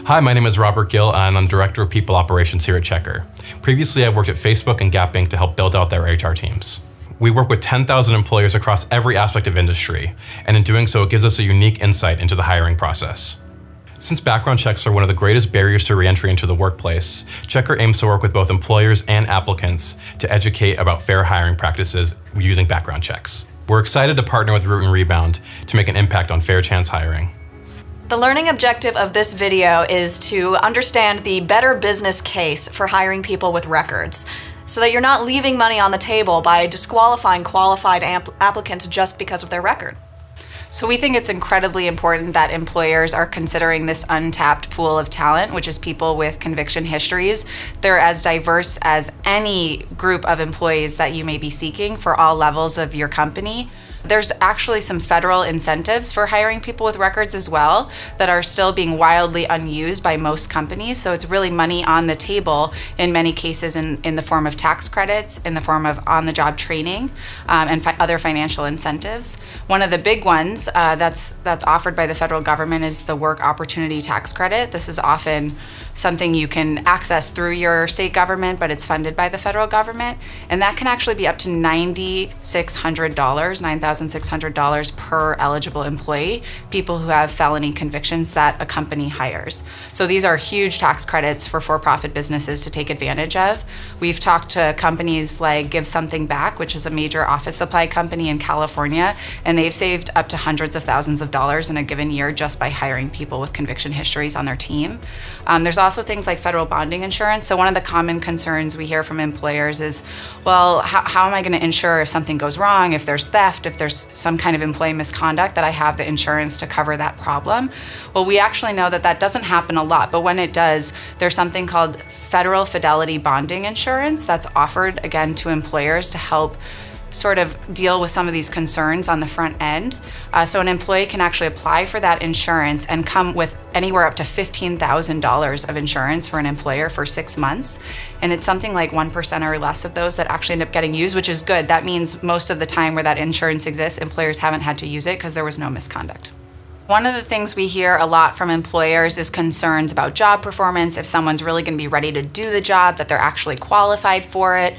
Hi, my name is Robert Gill, and I'm Director of People Operations here at Checker. Previously, I worked at Facebook and Gap Inc. to help build out their HR teams. We work with 10,000 employers across every aspect of industry, and in doing so, it gives us a unique insight into the hiring process. Since background checks are one of the greatest barriers to re-entry into the workplace, Checker aims to work with both employers and applicants to educate about fair hiring practices using background checks. We're excited to partner with Root and Rebound to make an impact on fair chance hiring. The learning objective of this video is to understand the better business case for hiring people with records, so that you're not leaving money on the table by disqualifying qualified applicants just because of their record. So we think it's incredibly important that employers are considering this untapped pool of talent, which is people with conviction histories. They're as diverse as any group of employees that you may be seeking for all levels of your company. There's actually some federal incentives for hiring people with records as well that are still being wildly unused by most companies. So it's really money on the table in many cases in the form of tax credits, in the form of on-the-job training, and other financial incentives. One of the big ones that's offered by the federal government is the Work Opportunity Tax Credit. This is often something you can access through your state government, but it's funded by the federal government. And that can actually be up to $9,600 per eligible employee, people who have felony convictions that a company hires. So these are huge tax credits for for-profit businesses to take advantage of. We've talked to companies like Give Something Back, which is a major office supply company in California, and they've saved up to hundreds of thousands of dollars in a given year just by hiring people with conviction histories on their team. There's also things like federal bonding insurance. So one of the common concerns we hear from employers is, well, how am I going to insure if something goes wrong, if there's theft, if there's some kind of employee misconduct, that I have the insurance to cover that problem? Well, we actually know that that doesn't happen a lot, but when it does, there's something called federal Fidelity bonding insurance that's offered, again, to employers to help sort of deal with some of these concerns on the front end. So an employee can actually apply for that insurance and come with anywhere up to $15,000 of insurance for an employer for 6 months. And it's something like 1% or less of those that actually end up getting used, which is good. That means most of the time where that insurance exists, employers haven't had to use it because there was no misconduct. One of the things we hear a lot from employers is concerns about job performance, if someone's really going to be ready to do the job, that they're actually qualified for it.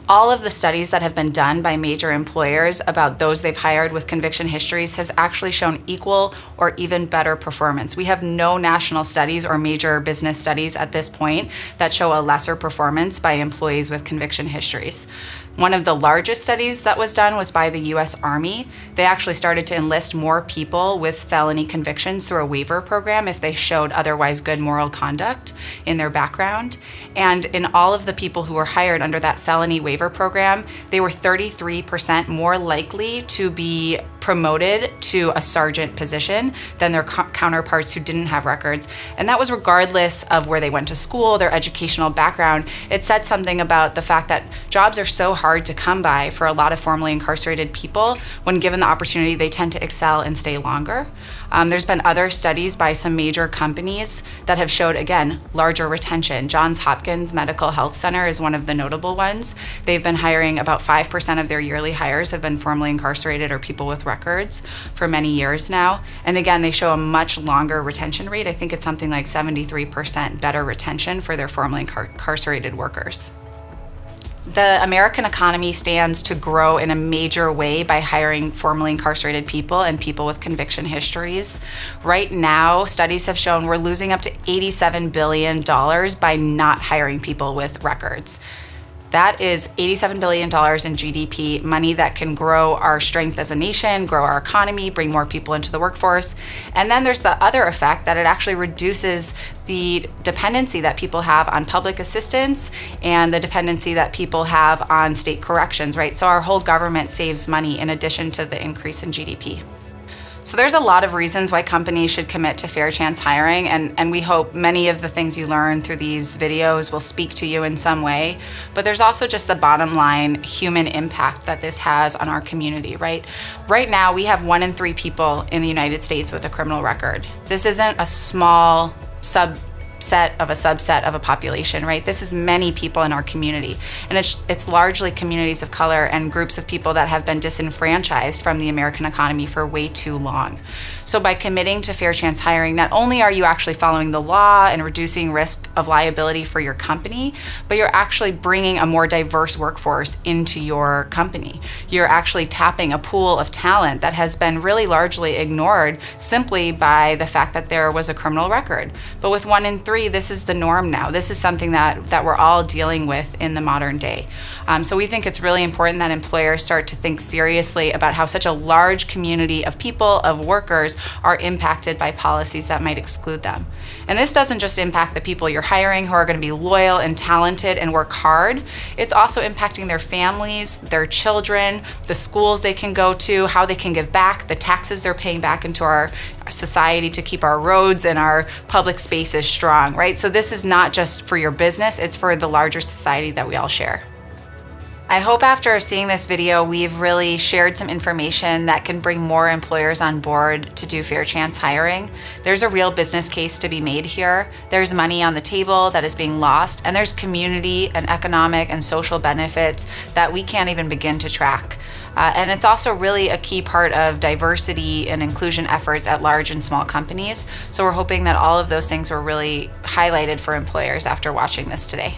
All of the studies that have been done by major employers about those they've hired with conviction histories has actually shown equal or even better performance. We have no national studies or major business studies at this point that show a lesser performance by employees with conviction histories. One of the largest studies that was done was by the US Army. They actually started to enlist more people with felony convictions through a waiver program if they showed otherwise good moral conduct in their background. And in all of the people who were hired under that felony waiver program, they were 33% more likely to be promoted to a sergeant position than their counterparts who didn't have records. And that was regardless of where they went to school, their educational background. It said something about the fact that jobs are so hard to come by for a lot of formerly incarcerated people. When given the opportunity, they tend to excel and stay longer. There's been other studies by some major companies that have showed, again, larger retention. Johns Hopkins Medical Health Center is one of the notable ones. They've been hiring about 5% of their yearly hires have been formerly incarcerated or people with records for many years now. And again, they show a much longer retention rate. I think it's something like 73% better retention for their formerly incarcerated workers. The American economy stands to grow in a major way by hiring formerly incarcerated people and people with conviction histories. Right now, studies have shown we're losing up to $87 billion by not hiring people with records. That is $87 billion in GDP, money that can grow our strength as a nation, grow our economy, bring more people into the workforce. And then there's the other effect that it actually reduces the dependency that people have on public assistance and the dependency that people have on state corrections, right? So our whole government saves money in addition to the increase in GDP. So there's a lot of reasons why companies should commit to fair chance hiring, and we hope many of the things you learn through these videos will speak to you in some way. But there's also just the bottom line human impact that this has on our community, right? Right now, we have 1 in 3 people in the United States with a criminal record. This isn't a small subset of a population, right? This is many people in our community, and it's largely communities of color and groups of people that have been disenfranchised from the American economy for way too long. So by committing to fair chance hiring, not only are you actually following the law and reducing risk of liability for your company, but you're actually bringing a more diverse workforce into your company. You're actually tapping a pool of talent that has been really largely ignored simply by the fact that there was a criminal record. But with 1 in 3, this is the norm now. This is something that we're all dealing with in the modern day. So we think it's really important that employers start to think seriously about how such a large community of people, of workers, are impacted by policies that might exclude them. And this doesn't just impact the people you're hiring who are going to be loyal and talented and work hard. It's also impacting their families, their children, the schools they can go to, how they can give back, the taxes they're paying back into our society to keep our roads and our public spaces strong, right? So this is not just for your business, it's for the larger society that we all share. I hope after seeing this video, we've really shared some information that can bring more employers on board to do fair chance hiring. There's a real business case to be made here. There's money on the table that is being lost, and there's community and economic and social benefits that we can't even begin to track. And it's also really a key part of diversity and inclusion efforts at large and small companies. So we're hoping that all of those things were really highlighted for employers after watching this today.